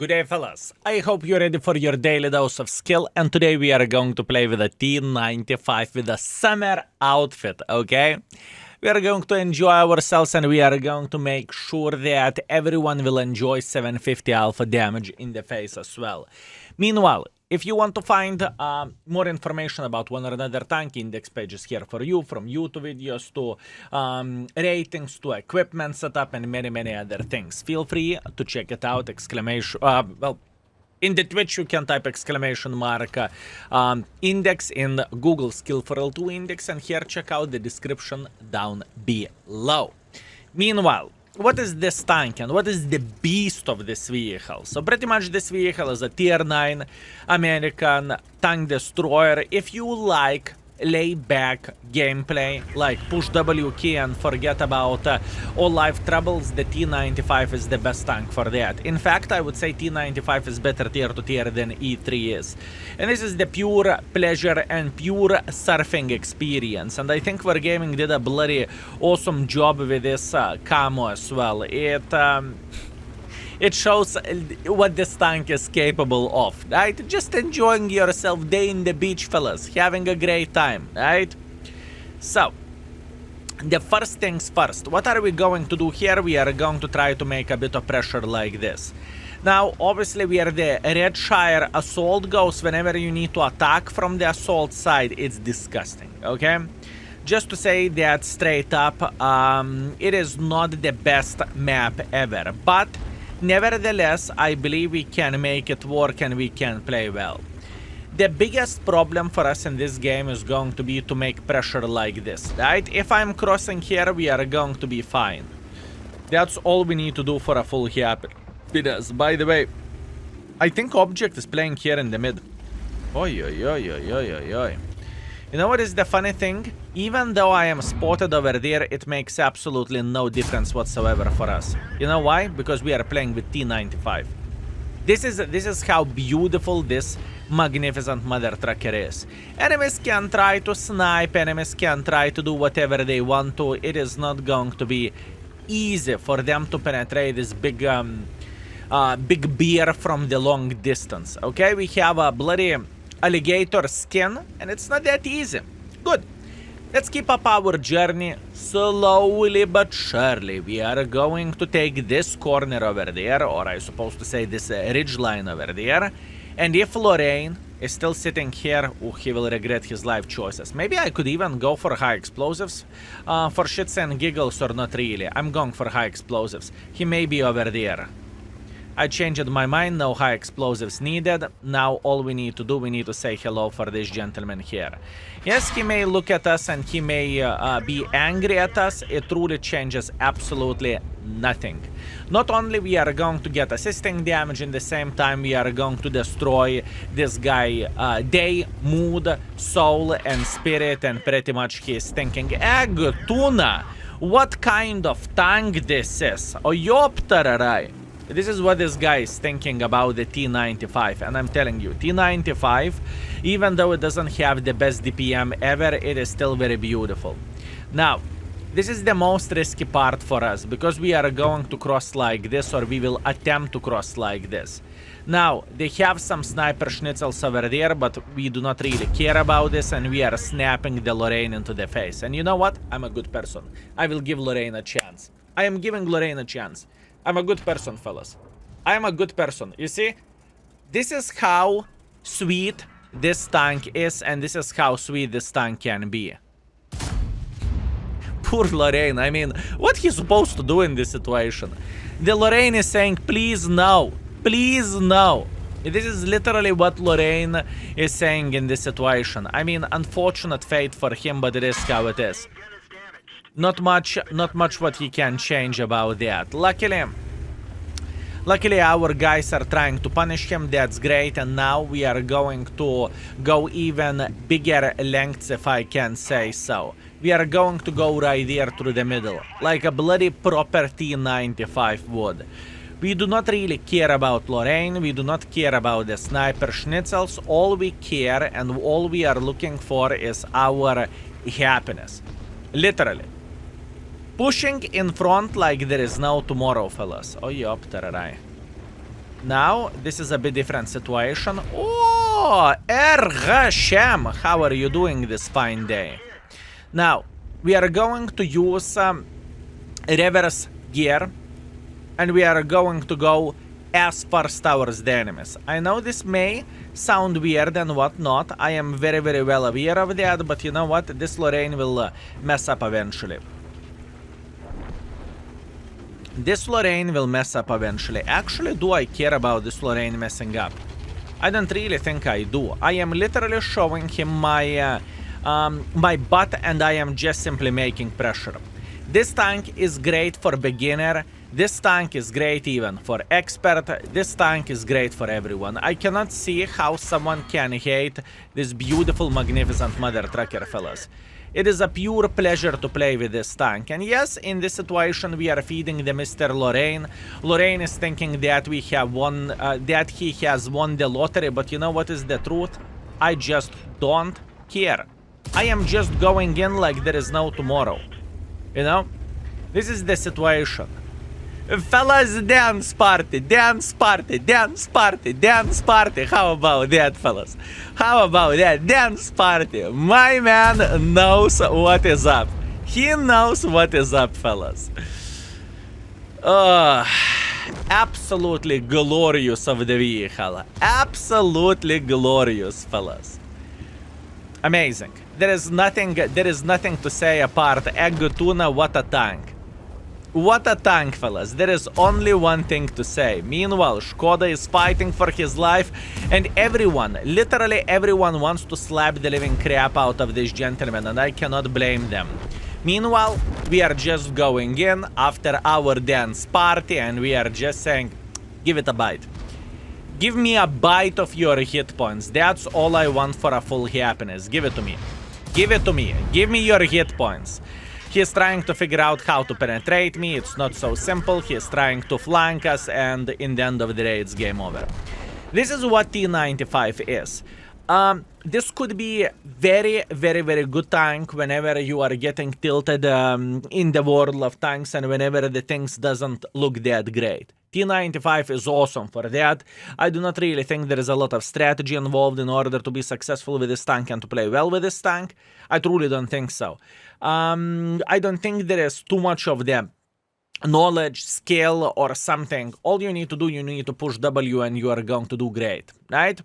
Good day, fellas. I hope you're ready for your daily dose of skill, and today we are going to play with a T95 with a summer outfit, okay? We are going to enjoy ourselves, and we are going to make sure that everyone will enjoy 750 alpha damage in the face as well. Meanwhile, if you want to find more information about one or another tank, index page is here for you, from YouTube videos to ratings to equipment setup and many other things. Feel free to check it out, exclamation, in the Twitch you can type exclamation mark index in Google skill for L2 index, and here check out the description down below. Meanwhile, what is this tank and what is the beast of this vehicle? So pretty much this vehicle is a tier 9 American tank destroyer. If you like laid-back gameplay, like push W key and forget about all life troubles, the T95 is the best tank for that. In fact, I would say T95 is better tier to tier than E3 is. And this is the pure pleasure and pure surfing experience. And I think Wargaming did a bloody awesome job with this camo as well. It shows what this tank is capable of, right? Just enjoying yourself day in the beach, fellas. Having a great time, right? So, the first things first. What are we going to do here? We are going to try to make a bit of pressure like this. Now, obviously, where the Redshire assault goes, whenever you need to attack from the assault side, it's disgusting, okay? Just to say that straight up, it is not the best map ever, but nevertheless, I believe we can make it work and we can play well. The biggest problem for us in this game is going to be to make pressure like this, right? If I'm crossing here, we are going to be fine. That's all we need to do for a full happiness. By the way, I think Object is playing here in the mid. Oi, oi, oi, oi, oi, oi, oi. You know what is the funny thing? Even though I am spotted over there, it makes absolutely no difference whatsoever for us. You know why? Because we are playing with T95. This is how beautiful this magnificent mother trucker is. Enemies can try to snipe, enemies can try to do whatever they want to. It is not going to be easy for them to penetrate this big bear from the long distance. Okay, we have a bloody alligator skin, and it's not that easy. Good. Let's keep up our journey slowly but surely. We are going to take this corner over there, or I suppose to say this ridge line over there. And if Lorraine is still sitting here, he will regret his life choices. Maybe I could even go for high explosives for shits and giggles, or not really. I'm going for high explosives. He may be over there. I changed my mind, no high explosives needed. Now all we need to do, we need to say hello for this gentleman here. Yes, he may look at us and he may be angry at us. It truly changes absolutely nothing. Not only we are going to get assisting damage, in the same time we are going to destroy this guy day, mood, soul and spirit, and pretty much he's thinking, egg, tuna, what kind of tank this is? Oyoptararai. This is what this guy is thinking about the T95, and I'm telling you, T95, even though it doesn't have the best DPM ever, it is still very beautiful. Now, this is the most risky part for us, because we are going to cross like this, or we will attempt to cross like this. Now, they have some sniper schnitzels over there, but we do not really care about this, and we are snapping the Lorraine into the face. And you know what? I'm a good person. I will give Lorraine a chance. I am giving Lorraine a chance. I'm a good person, fellas. I am a good person. You see? This is how sweet this tank is, and this is how sweet this tank can be. Poor Lorraine. I mean, what he's supposed to do in this situation? The Lorraine is saying, please no. Please no. This is literally what Lorraine is saying in this situation. I mean, unfortunate fate for him, but it is how it is. Not much what he can change about that. Luckily our guys are trying to punish him, that's great, and now we are going to go even bigger lengths, if I can say so. We are going to go right there through the middle, like a bloody proper T95 would. We do not really care about Lorraine, we do not care about the sniper schnitzels. All we care and all we are looking for is our happiness. Literally. Pushing in front like there is no tomorrow, fellas. Oh, yup, tararai. Now, this is a bit different situation. Oh, Ergashem, how are you doing this fine day? Now, we are going to use reverse gear, and we are going to go as fast towards the enemies. I know this may sound weird and whatnot. I am very, very well aware of that, but you know what? This Lorraine will mess up eventually. This Lorraine will mess up eventually. Actually, do I care about this Lorraine messing up? I don't really think I do. I am literally showing him my my butt, and I am just simply making pressure. This tank is great for beginner. This tank is great even for expert. This tank is great for everyone. I cannot see how someone can hate this beautiful, magnificent mother trucker, fellas. It is a pure pleasure to play with this tank. And yes, in this situation, we are feeding the Mr. Lorraine. Lorraine is thinking that we have won, that he has won the lottery. But you know what is the truth? I just don't care. I am just going in like there is no tomorrow. You know? This is the situation. Fellas, dance party, dance party, dance party, dance party. How about that, fellas? How about that? Dance party. My man knows what is up. He knows what is up, fellas. Absolutely glorious of the vehicle. Absolutely glorious, fellas. Amazing. There is nothing to say apart. Egg tuna, what a tank. What a tank, fellas. There is only one thing to say. Meanwhile, Škoda is fighting for his life, and everyone, literally everyone, wants to slap the living crap out of this gentleman, and I cannot blame them. Meanwhile, we are just going in after our dance party, and we are just saying, give it a bite. Give me a bite of your hit points. That's all I want for a full happiness. Give it to me. Give it to me. Give me your hit points. He is trying to figure out how to penetrate me. It's not so simple. He is trying to flank us, and in the end of the day, it's game over. This is what T95 is. This could be very, very, very good tank whenever you are getting tilted in the world of tanks and whenever the things doesn't look that great. T95 is awesome for that. I do not really think there is a lot of strategy involved in order to be successful with this tank and to play well with this tank. I truly don't think so. I don't think there is too much of the knowledge, skill, or something. All you need to do, you need to push W and you are going to do great, right?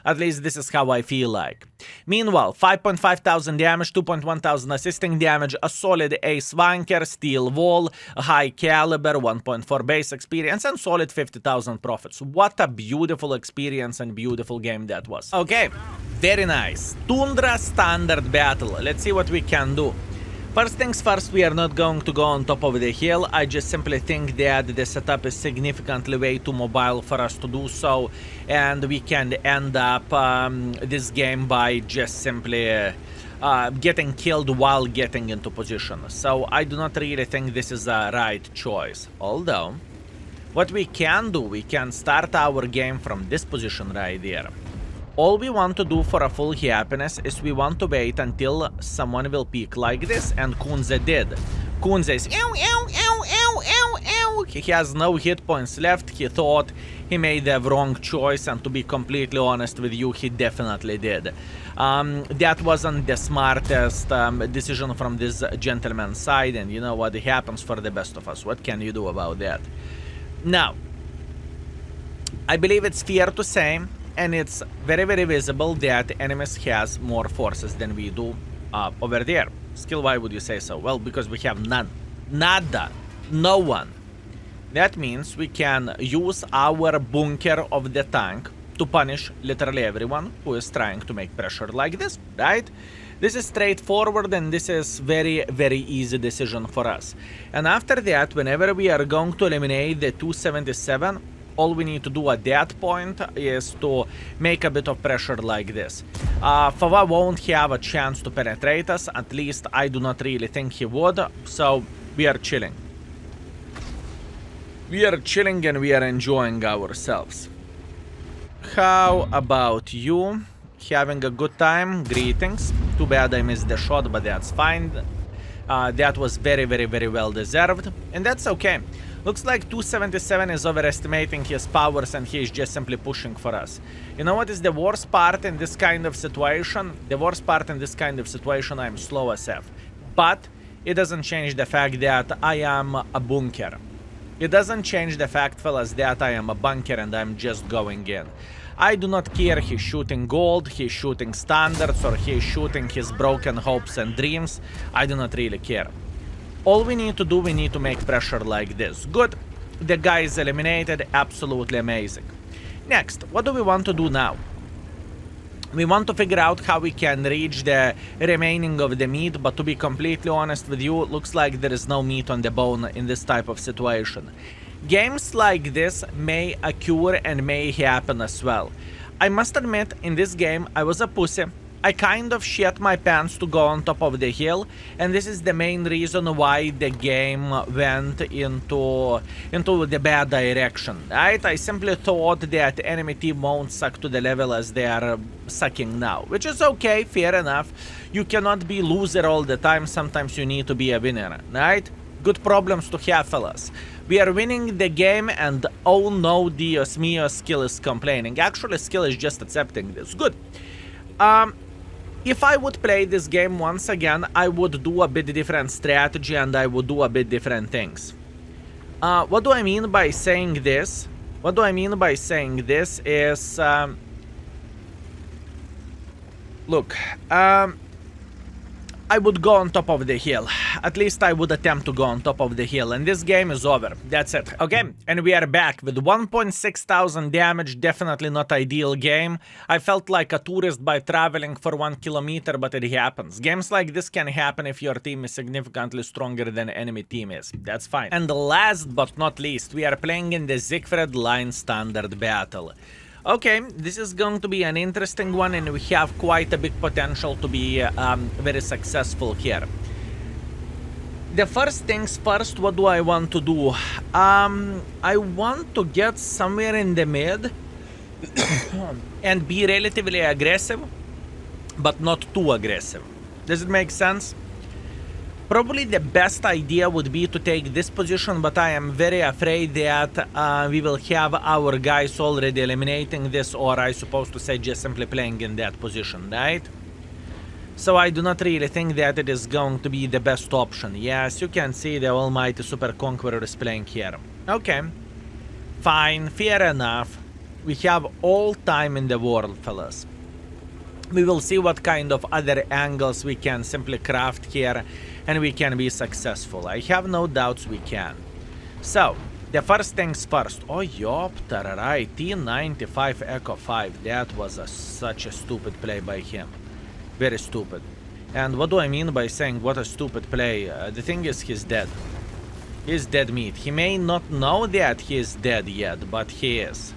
At least this is how I feel like. Meanwhile, 5.5 thousand damage, 2.1 thousand assisting damage, a solid ace wanker, steel wall, a high caliber, 1.4 base experience, and solid 50,000 profits. What a beautiful experience and beautiful game that was. Okay, very nice. Tundra standard battle. Let's see what we can do. First things first, we are not going to go on top of the hill. I just simply think that the setup is significantly way too mobile for us to do so, and we can end up this game by just simply getting killed while getting into position. So I do not really think this is a right choice. Although, what we can do, we can start our game from this position right there. All we want to do for a full happiness is we want to wait until someone will peek like this, and Kunze did. Kunze is ew, ew, ew, ew, ew, ew. He has no hit points left. He thought he made the wrong choice, and to be completely honest with you, he definitely did. That wasn't the smartest decision from this gentleman's side, and you know what? It happens for the best of us. What can you do about that? Now, I believe it's fair to say, and it's very, very visible that enemies has more forces than we do over there. Skill, why would you say so? Well, because we have none. Nada. No one. That means we can use our bunker of the tank to punish literally everyone who is trying to make pressure like this, right? This is straightforward, and this is very, very easy decision for us. And after that, whenever we are going to eliminate the 277, all we need to do at that point is to make a bit of pressure like this. Fava won't have a chance to penetrate us, at least I do not really think he would, so we are chilling. We are chilling and we are enjoying ourselves. How about you? Having a good time? Greetings. Too bad I missed the shot, but that's fine. That was very, very, very well deserved, and that's okay. Looks like 277 is overestimating his powers and he is just simply pushing for us. You know what is the worst part in this kind of situation? The worst part in this kind of situation, I'm slow as F. But it doesn't change the fact that I am a bunker. It doesn't change the fact, fellas, that I am a bunker and I'm just going in. I do not care he's shooting gold, he's shooting standards, or he's shooting his broken hopes and dreams. I do not really care. All we need to do, we need to make pressure like this. Good. The guy is eliminated. Absolutely amazing. Next, what do we want to do now? We want to figure out how we can reach the remaining of the meat, but to be completely honest with you, it looks like there is no meat on the bone in this type of situation. Games like this may occur and may happen as well. I must admit, in this game, I was a pussy. I kind of shit my pants to go on top of the hill, and this is the main reason why the game went into the bad direction, right? I simply thought that enemy team won't suck to the level as they are sucking now, which is okay, fair enough. You cannot be loser all the time, sometimes you need to be a winner, right? Good problems to have, fellas. We are winning the game, and oh no, Dios mio, skill is complaining. Actually, skill is just accepting this. Good. If I would play this game once again, I would do a bit different strategy and I would do a bit different things. What do I mean by saying this? What do I mean by saying this is... look, I would go on top of the hill. At least I would attempt to go on top of the hill. And this game is over. That's it. Okay, and we are back with 1.6 thousand damage. Definitely not ideal game. I felt like a tourist by traveling for 1 kilometer, but it happens. Games like this can happen if your team is significantly stronger than enemy team is. That's fine. And last but not least, we are playing in the Siegfried Line standard battle. Okay, this is going to be an interesting one, and we have quite a big potential to be very successful here. The first things first, what do I want to do? I want to get somewhere in the mid and be relatively aggressive, but not too aggressive. Does it make sense? Probably the best idea would be to take this position, but I am very afraid that we will have our guys already eliminating this, or I suppose to say just simply playing in that position, right? So I do not really think that it is going to be the best option. Yes, you can see the almighty Super Conqueror is playing here. Okay, fine, fair enough. We have all time in the world, fellas. We will see what kind of other angles we can simply craft here, and we can be successful. I have no doubts we can. So, the first things first. Oh, yopter, right. T95 Echo 5. That was such a stupid play by him. Very stupid. And what do I mean by saying what a stupid play? The thing is, he's dead. He's dead meat. He may not know that he is dead yet, but he is.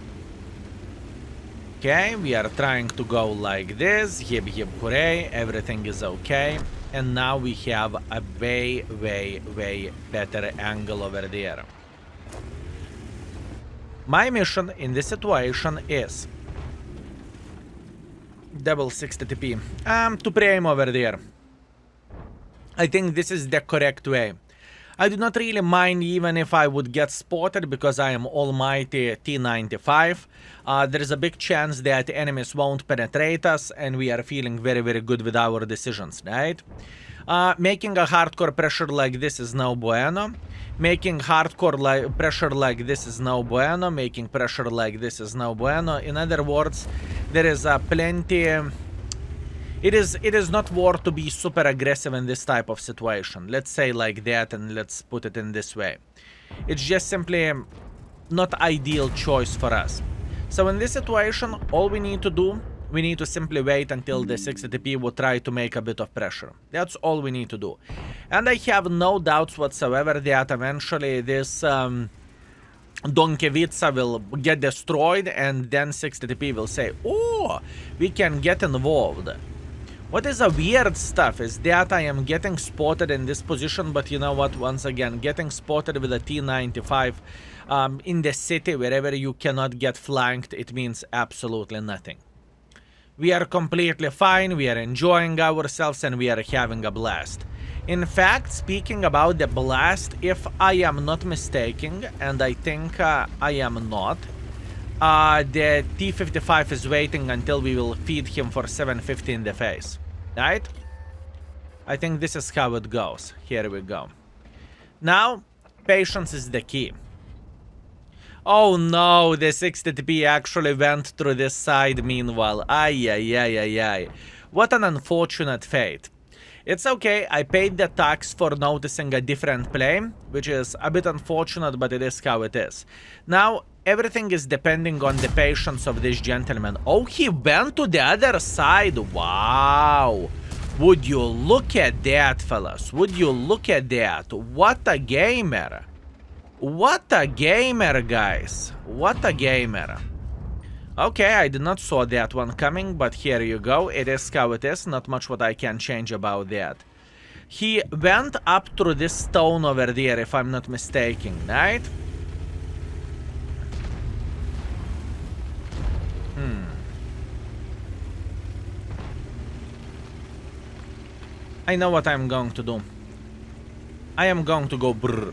Okay, we are trying to go like this. Hip hip hooray, everything is okay. And now we have a way better angle over there. My mission in this situation is double 60 TP. To pre-aim over there. I think this is the correct way. I do not really mind even if I would get spotted, because I am almighty T95. There is a big chance that enemies won't penetrate us, and we are feeling very good with our decisions, right? Making a hardcore pressure like this is no bueno. Making hardcore pressure like this is no bueno. Making pressure like this is no bueno. In other words, there is plenty... It is not worth to be super aggressive in this type of situation. Let's say like that, and let's put it in this way. It's just simply not ideal choice for us. So in this situation, all we need to do, we need to simply wait until the 60 TP will try to make a bit of pressure. That's all we need to do. And I have no doubts whatsoever that eventually this Donkevica will get destroyed, and then 60 TP will say, oh, we can get involved. What is a weird stuff is that I am getting spotted in this position, but you know what, once again, getting spotted with a T95 in the city, wherever you cannot get flanked, it means absolutely nothing. We are completely fine, we are enjoying ourselves, and we are having a blast. In fact, speaking about the blast, if I am not mistaken, and I think I am not, the T95 is waiting until we will feed him for 750 in the face. Right? I think this is how it goes. Here we go. Now, patience is the key. Oh no, the 60TP actually went through this side meanwhile. Ay, ay, ay, ay, ay. What an unfortunate fate. It's okay, I paid the tax for noticing a different play, which is a bit unfortunate, but it is how it is. Now, everything is depending on the patience of this gentleman. Oh, he went to the other side. Wow. Would you look at that, fellas? Would you look at that? What a gamer. What a gamer, guys. What a gamer. Okay, I did not saw that one coming, but here you go. It is how it is. Not much what I can change about that. He went up through this stone over there, if I'm not mistaken, right? I know what I'm going to do. I am going to go brrr.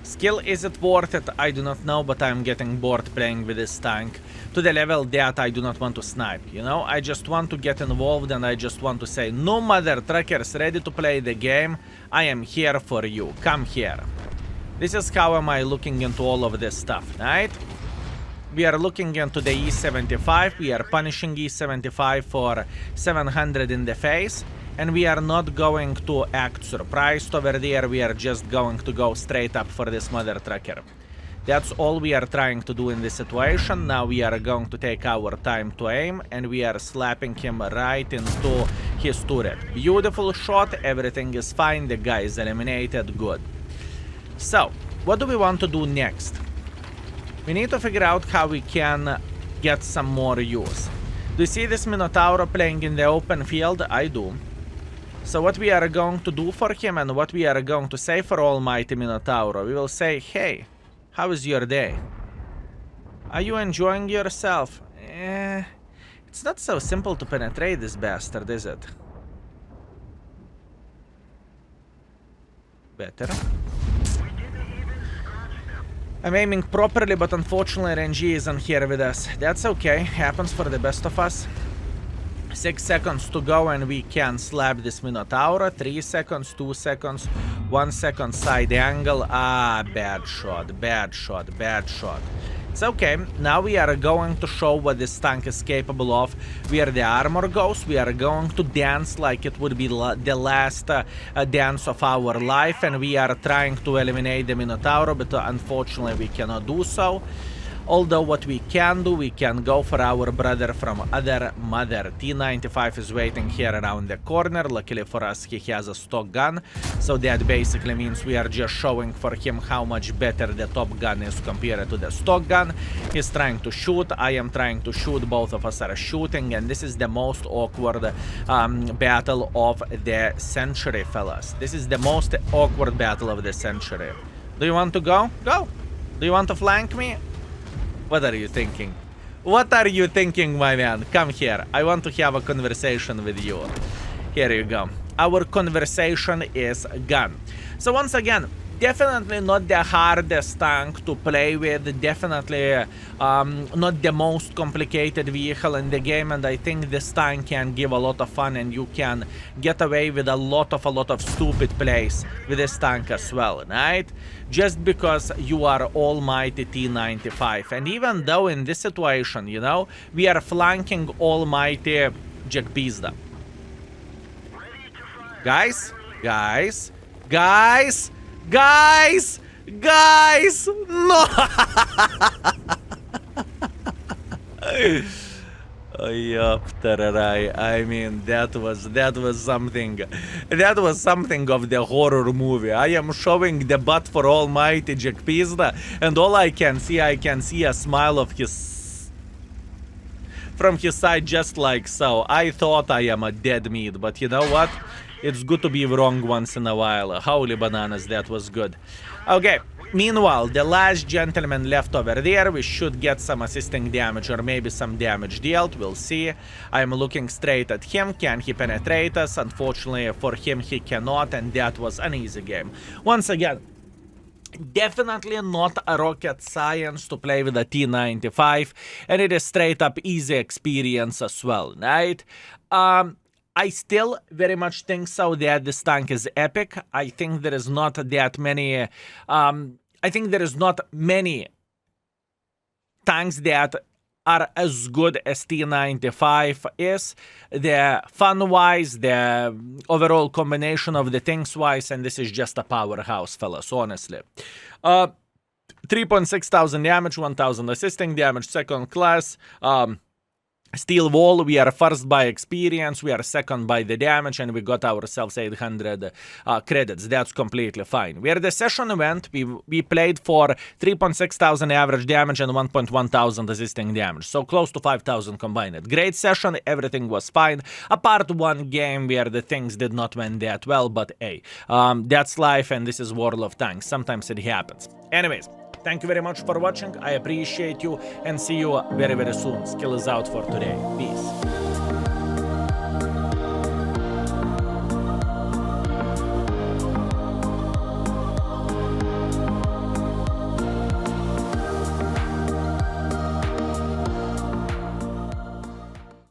Skill, is it worth it? I do not know, but I'm getting bored playing with this tank. To the level that I do not want to snipe, you know? I just want to get involved and I just want to say, no mother truckers ready to play the game, I am here for you. Come here. This is how am I looking into all of this stuff, right? We are looking into the E75, we are punishing E75 for 700 in the face. And we are not going to act surprised over there, we are just going to go straight up for this mother trucker. That's all we are trying to do in this situation. Now we are going to take our time to aim, and we are slapping him right into his turret. Beautiful shot, everything is fine, the guy is eliminated, good. So, what do we want to do next? We need to figure out how we can get some more use. Do you see this Minotaur playing in the open field? I do. So what we are going to do for him and what we are going to say for Almighty Minotauro, we will say, hey, how is your day? Are you enjoying yourself? It's not so simple to penetrate this bastard, is it? Better. I'm aiming properly, but unfortunately RNG isn't here with us. That's okay, happens for the best of us. 6 seconds to go and we can slap this Minotaur. 3 seconds, 2 seconds, 1 second side angle. Ah, bad shot, bad shot, bad shot. It's okay, now we are going to show what this tank is capable of. Where the armor goes, we are going to dance like it would be the last dance of our life. And we are trying to eliminate the Minotaur, but unfortunately we cannot do so. Although what we can do, we can go for our brother from other mother. T95 is waiting here around the corner. Luckily for us, he has a stock gun. So that basically means we are just showing for him how much better the top gun is compared to the stock gun. He's trying to shoot. I am trying to shoot. Both of us are shooting. And this is the most awkward battle of the century, fellas. This is the most awkward battle of the century. Do you want to go? Go. Do you want to flank me? What are you thinking? What are you thinking, my man? Come here. I want to have a conversation with you. Here you go. Our conversation is gun. So once again, definitely not the hardest tank to play with. Definitely not the most complicated vehicle in the game. And I think this tank can give a lot of fun. And you can get away with a lot of stupid plays with this tank as well, right? Just because you are almighty T95. And even though in this situation, you know, we are flanking almighty Jack Pizda. Guys, guys, guys, guys, guys, no! I mean, that was something. That was something of the horror movie. I am showing the butt for almighty Jack Pizda, and all I can see a smile of his from his side, just like so. I thought I am a dead meat, but you know what? It's good to be wrong once in a while. Holy bananas, that was good. Okay, Meanwhile, the last gentleman left over there, we should get some assisting damage or maybe some damage dealt, we'll see. I'm looking straight at him, can he penetrate us? Unfortunately for him, he cannot, and that was an easy game. Once again, definitely not a rocket science to play with a T95, and it is straight up easy experience as well, right? I still very much think so that this tank is epic. I think there is not that many, I think there is not many tanks that are as good as T95 is. The fun-wise, the overall combination of the things-wise, and this is just a powerhouse, fellas, honestly. 3.6 thousand damage, 1,000 assisting damage, second class. Steel wall, we are first by experience, we are second by the damage, and we got ourselves 800 credits. That's completely fine. Where the session event, we played for 3.6 thousand average damage and 1.1 thousand assisting damage. So close to 5,000 combined. Great session, everything was fine. Apart one game where the things did not went that well, but hey, that's life and this is World of Tanks. Sometimes it happens. Anyways, thank you very much for watching. I appreciate you and see you very, very soon. Skill is out for today. Peace.